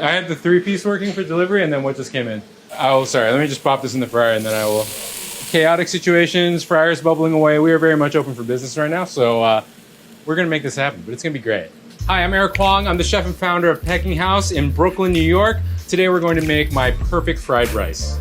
I had the 3-piece working for delivery, and then what just came in? Oh, sorry. Let me just pop this in the fryer, and then I will. Chaotic situations, fryers bubbling away. We are very much open for business right now, so we're gonna make this happen, but it's gonna be great. Hi, I'm Eric Huang. I'm the chef and founder of Pecking House in Brooklyn, New York. Today we're going to make my perfect fried rice.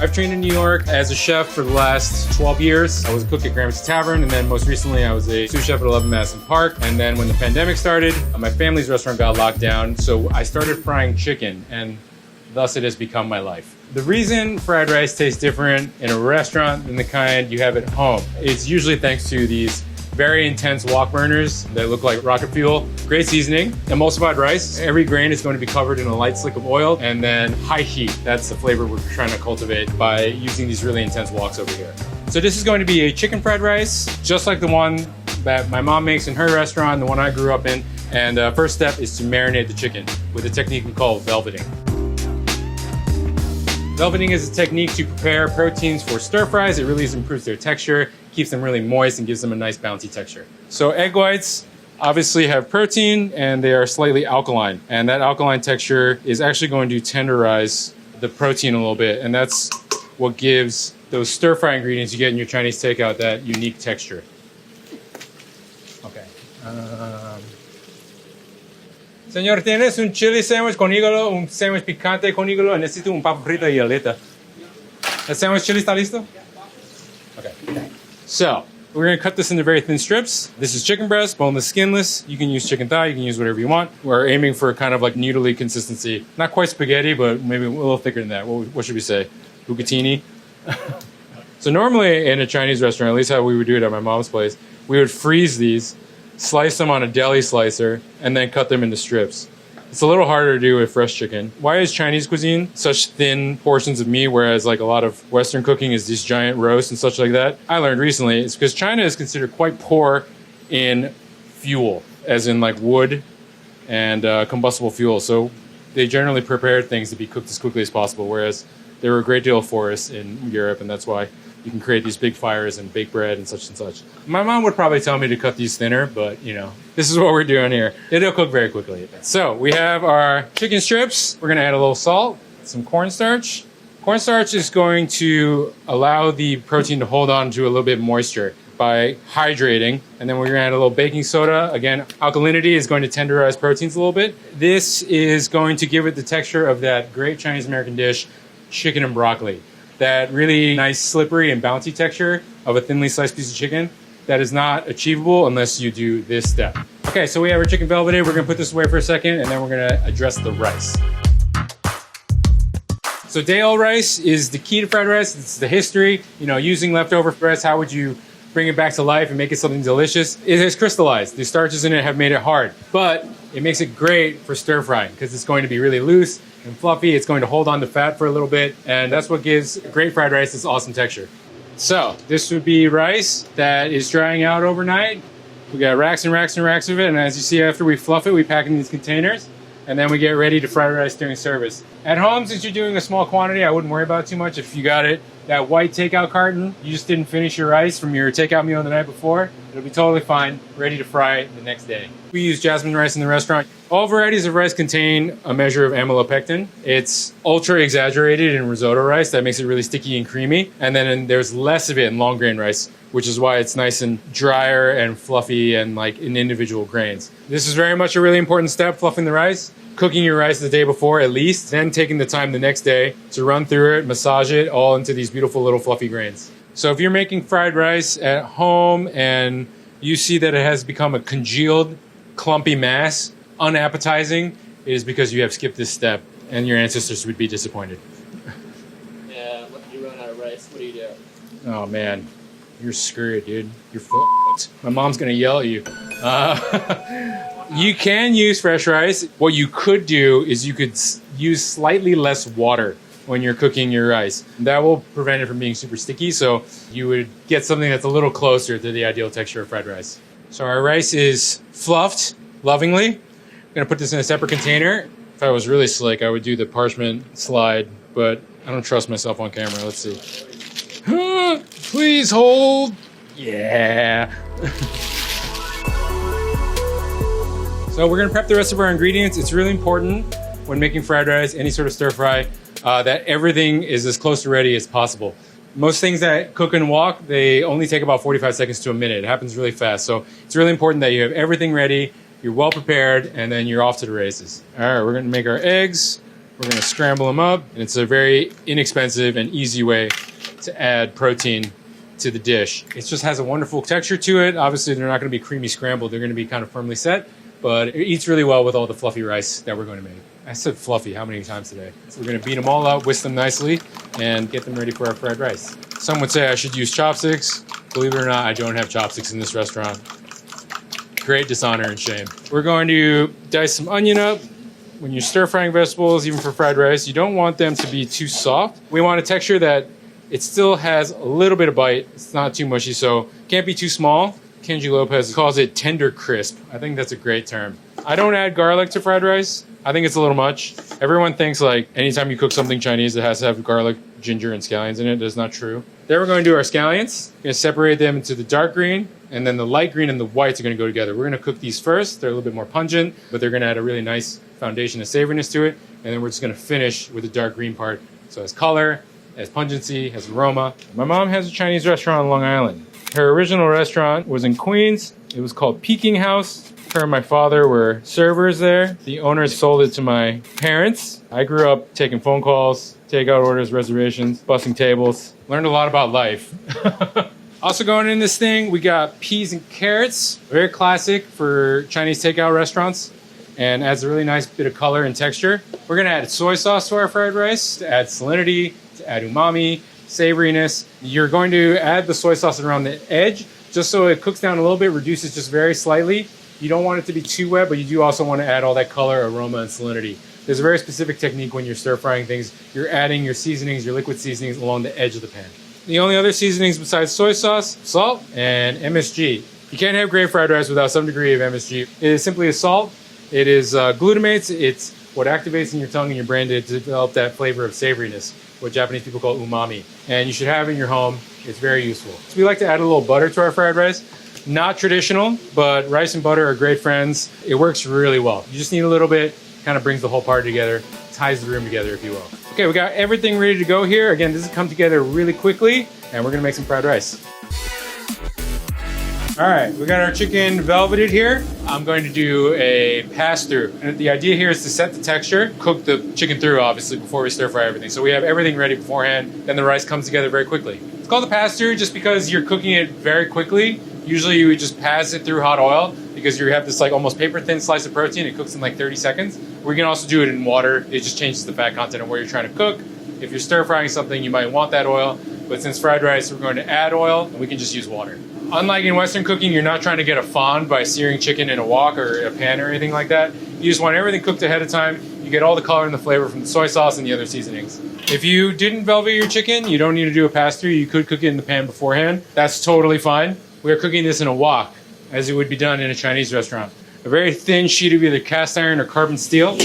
I've trained in New York as a chef for the last 12 years. I was a cook at Gramercy Tavern, and then most recently I was a sous chef at 11 Madison Park. And then when the pandemic started, my family's restaurant got locked down, so I started frying chicken, and thus it has become my life. The reason fried rice tastes different in a restaurant than the kind you have at home is usually thanks to these very intense wok burners that look like rocket fuel. Great seasoning, emulsified rice. Every grain is going to be covered in a light slick of oil, and then high heat. That's the flavor we're trying to cultivate by using these really intense woks over here. So this is going to be a chicken fried rice, just like the one that my mom makes in her restaurant, the one I grew up in. And first step is to marinate the chicken with a technique we call velveting. Velveting is a technique to prepare proteins for stir fries. It really improves their texture, keeps them really moist, and gives them a nice bouncy texture. So egg whites obviously have protein, and they are slightly alkaline. And that alkaline texture is actually going to tenderize the protein a little bit. And that's what gives those stir fry ingredients you get in your Chinese takeout that unique texture. Okay. Señor, ¿tienes un chili sandwich con hígado, un sandwich picante con hígado? Necesito un papa frita y aleta. The sandwich chili está listo? Okay. So, we're going to cut this into very thin strips. This is chicken breast, boneless, skinless. You can use chicken thigh, you can use whatever you want. We're aiming for kind of like noodly consistency. Not quite spaghetti, but maybe a little thicker than that. What should we say? Bucatini? So normally in a Chinese restaurant, at least how we would do it at my mom's place, we would freeze these, slice them on a deli slicer, and then cut them into strips. It's a little harder to do with fresh chicken. Why is Chinese cuisine such thin portions of meat, whereas like a lot of Western cooking is these giant roasts and such like that? I learned recently it's because China is considered quite poor in fuel, as in like wood and combustible fuel. So they generally prepare things to be cooked as quickly as possible, whereas there were a great deal of forests in Europe, and that's why you can create these big fires and bake bread and such and such. My mom would probably tell me to cut these thinner, but you know, this is what we're doing here. It'll cook very quickly. So we have our chicken strips. We're gonna add a little salt, some cornstarch. Cornstarch is going to allow the protein to hold on to a little bit of moisture by hydrating. And then we're gonna add a little baking soda. Again, alkalinity is going to tenderize proteins a little bit. This is going to give it the texture of that great Chinese American dish, chicken and broccoli. That really nice slippery and bouncy texture of a thinly sliced piece of chicken that is not achievable unless you do this step. Okay, so we have our chicken velveted. We're gonna put this away for a second, and then we're gonna address the rice. So day-old rice is the key to fried rice. It's the history. You know, using leftover rice, how would you bring it back to life and make it something delicious? It has crystallized. The starches in it have made it hard, but it makes it great for stir frying because it's going to be really loose and fluffy. It's going to hold on to fat for a little bit, and that's what gives great fried rice this awesome texture. So this would be rice that is drying out overnight. We got racks and racks and racks of it, and as you see, after we fluff it, we pack it in these containers, and then we get ready to fry rice during service. At home, since you're doing a small quantity, I wouldn't worry about it too much. If you got it, that white takeout carton, you just didn't finish your rice from your takeout meal the night before, it'll be totally fine, ready to fry the next day. We use jasmine rice in the restaurant. All varieties of rice contain a measure of amylopectin. It's ultra exaggerated in risotto rice. That makes it really sticky and creamy. And then there's less of it in long grain rice, which is why it's nice and drier and fluffy and like in individual grains. This is very much a really important step, fluffing the rice. Cooking your rice the day before at least, then taking the time the next day to run through it, massage it all into these beautiful little fluffy grains. So if you're making fried rice at home and you see that it has become a congealed, clumpy mass, unappetizing, it is because you have skipped this step and your ancestors would be disappointed. Yeah, you run out of rice, what do you do? Oh man, you're screwed, dude. You're fucked. My mom's gonna yell at you. You can use fresh rice. What you could do is you could use slightly less water when you're cooking your rice. That will prevent it from being super sticky, so you would get something that's a little closer to the ideal texture of fried rice. So our rice is fluffed lovingly. I'm gonna put this in a separate container. If I was really slick, I would do the parchment slide, but I don't trust myself on camera. Let's see. Please hold. Yeah. So we're gonna prep the rest of our ingredients. It's really important when making fried rice, any sort of stir fry, that everything is as close to ready as possible. Most things that cook and wok, they only take about 45 seconds to a minute. It happens really fast. So it's really important that you have everything ready, you're well prepared, and then you're off to the races. All right, we're gonna make our eggs. We're gonna scramble them up. And it's a very inexpensive and easy way to add protein to the dish. It just has a wonderful texture to it. Obviously, they're not gonna be creamy scrambled. They're gonna be kind of firmly set, but it eats really well with all the fluffy rice that we're going to make. I said fluffy how many times today? So we're gonna beat them all up, whisk them nicely, and get them ready for our fried rice. Some would say I should use chopsticks. Believe it or not, I don't have chopsticks in this restaurant. Great dishonor and shame. We're going to dice some onion up. When you're stir frying vegetables, even for fried rice, you don't want them to be too soft. We want a texture that it still has a little bit of bite. It's not too mushy, so can't be too small. Kenji Lopez calls it tender crisp. I think that's a great term. I don't add garlic to fried rice. I think it's a little much. Everyone thinks like anytime you cook something Chinese, it has to have garlic, ginger, and scallions in it. That's not true. Then we're going to do our scallions. We're going to separate them into the dark green, and then the light green and the whites are going to go together. We're going to cook these first. They're a little bit more pungent, but they're going to add a really nice foundation of savoriness to it. And then we're just going to finish with the dark green part. So it has color, it has pungency, it has aroma. My mom has a Chinese restaurant on Long Island. Her original restaurant was in Queens. It was called Pecking House. Her and my father were servers there. The owners sold it to my parents. I grew up taking phone calls, takeout orders, reservations, bussing tables. Learned a lot about life. Also going in this thing, we got peas and carrots. Very classic for Chinese takeout restaurants, and adds a really nice bit of color and texture. We're gonna add soy sauce to our fried rice to add salinity, to add umami, savoriness. You're going to add the soy sauce around the edge, just so it cooks down a little bit, reduces just very slightly. You don't want it to be too wet, but you do also want to add all that color, aroma, and salinity. There's a very specific technique when you're stir frying things. You're adding your seasonings, your liquid seasonings along the edge of the pan. The only other seasonings besides soy sauce, salt, and MSG. You can't have great fried rice without some degree of MSG. It is simply a salt. It is glutamates. It's what activates in your tongue and your brain to develop that flavor of savoriness, what Japanese people call umami. And you should have it in your home. It's very useful. So we like to add a little butter to our fried rice. Not traditional, but rice and butter are great friends. It works really well. You just need a little bit, kind of brings the whole party together, ties the room together, if you will. Okay, we got everything ready to go here. Again, this has come together really quickly, and we're gonna make some fried rice. All right, we got our chicken velveted here. I'm going to do a pass-through. And the idea here is to set the texture, cook the chicken through, obviously, before we stir-fry everything. So we have everything ready beforehand, then the rice comes together very quickly. It's called a pass-through just because you're cooking it very quickly. Usually you would just pass it through hot oil because you have this like almost paper-thin slice of protein. It cooks in like 30 seconds. We can also do it in water. It just changes the fat content of where you're trying to cook. If you're stir-frying something, you might want that oil. But since fried rice, we're going to add oil, and we can just use water. Unlike in Western cooking, you're not trying to get a fond by searing chicken in a wok or a pan or anything like that. You just want everything cooked ahead of time. You get all the color and the flavor from the soy sauce and the other seasonings. If you didn't velvet your chicken, you don't need to do a pass-through. You could cook it in the pan beforehand. That's totally fine. We are cooking this in a wok, as it would be done in a Chinese restaurant. A very thin sheet of either cast iron or carbon steel,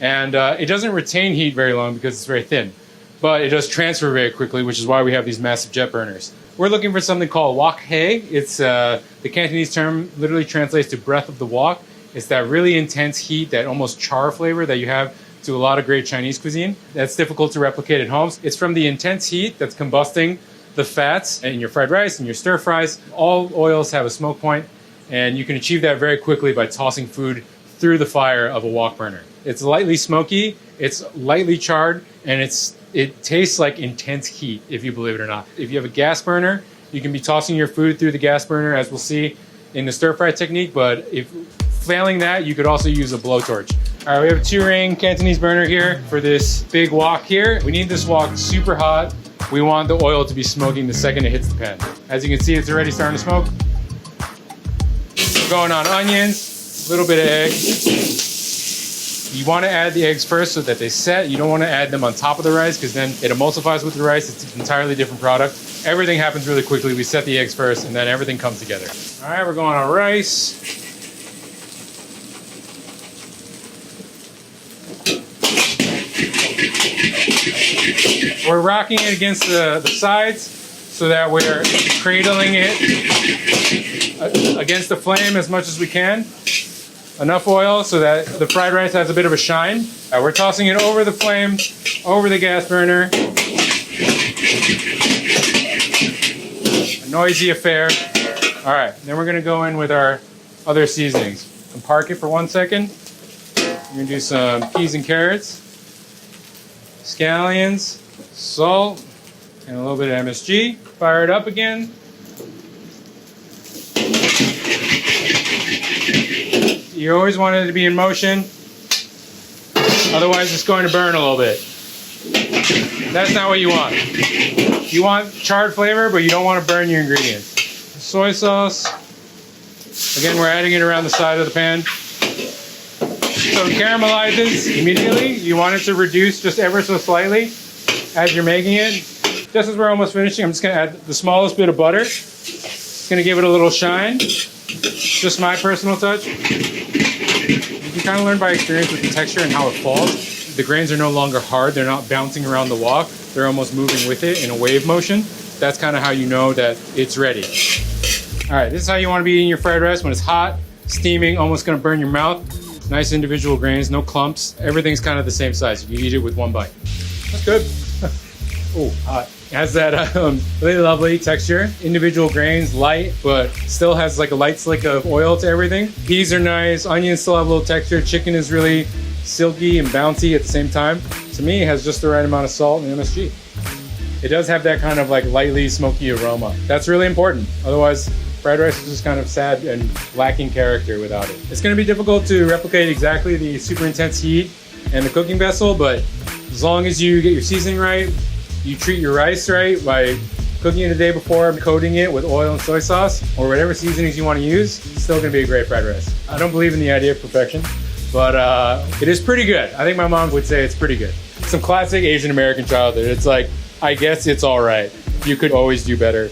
and it doesn't retain heat very long because it's very thin. But it does transfer very quickly, which is why we have these massive jet burners. We're looking for something called wok hei. It's the Cantonese term literally translates to breath of the wok. It's that really intense heat, that almost char flavor that you have to a lot of great Chinese cuisine. That's difficult to replicate at home. It's from the intense heat that's combusting the fats in your fried rice and your stir fries. All oils have a smoke point, and you can achieve that very quickly by tossing food through the fire of a wok burner. It's lightly smoky, it's lightly charred, and it tastes like intense heat, if you believe it or not. If you have a gas burner, you can be tossing your food through the gas burner, as we'll see in the stir fry technique, but if failing that, you could also use a blowtorch. All right, we have a 2-ring Cantonese burner here for this big wok here. We need this wok super hot. We want the oil to be smoking the second it hits the pan. As you can see, it's already starting to smoke. We're going on onions, a little bit of egg. You want to add the eggs first so that they set. You don't want to add them on top of the rice because then it emulsifies with the rice. It's an entirely different product. Everything happens really quickly. We set the eggs first and then everything comes together. All right, we're going on rice. We're rocking it against the sides so that we're cradling it against the flame as much as we can. enough oil so that the fried rice has a bit of a shine. We're tossing it over the flame, over the gas burner. A noisy affair. All right, then we're gonna go in with our other seasonings. And park it for 1 second. We're gonna do some peas and carrots, scallions, salt, and a little bit of MSG. Fire it up again. You always want it to be in motion, otherwise it's going to burn a little bit. That's not what you want. You want charred flavor, but you don't want to burn your ingredients. Soy sauce. Again, we're adding it around the side of the pan. So it caramelizes immediately. You want it to reduce just ever so slightly as you're making it. Just as we're almost finishing, I'm just going to add the smallest bit of butter. It's going to give it a little shine. Just my personal touch. You can kind of learn by experience with the texture and how it falls. The grains are no longer hard. They're not bouncing around the wok. They're almost moving with it in a wave motion. That's kind of how you know that it's ready. All right, this is how you want to be eating your fried rice when it's hot, steaming, almost going to burn your mouth. Nice individual grains, no clumps. Everything's kind of the same size. You can eat it with one bite. That's good. Oh, hot. It has that really lovely texture. Individual grains, light, but still has like a light slick of oil to everything. Peas are nice. Onions still have a little texture. Chicken is really silky and bouncy at the same time. To me, it has just the right amount of salt and MSG. It does have that kind of like lightly smoky aroma. That's really important. Otherwise, fried rice is just kind of sad and lacking character without it. It's going to be difficult to replicate exactly the super intense heat and the cooking vessel, but as long as you get your seasoning right, you treat your rice right by cooking it the day before, coating it with oil and soy sauce, or whatever seasonings you want to use, it's still going to be a great fried rice. I don't believe in the idea of perfection, but it is pretty good. I think my mom would say it's pretty good. Some classic Asian American childhood. It's like, I guess it's all right. You could always do better.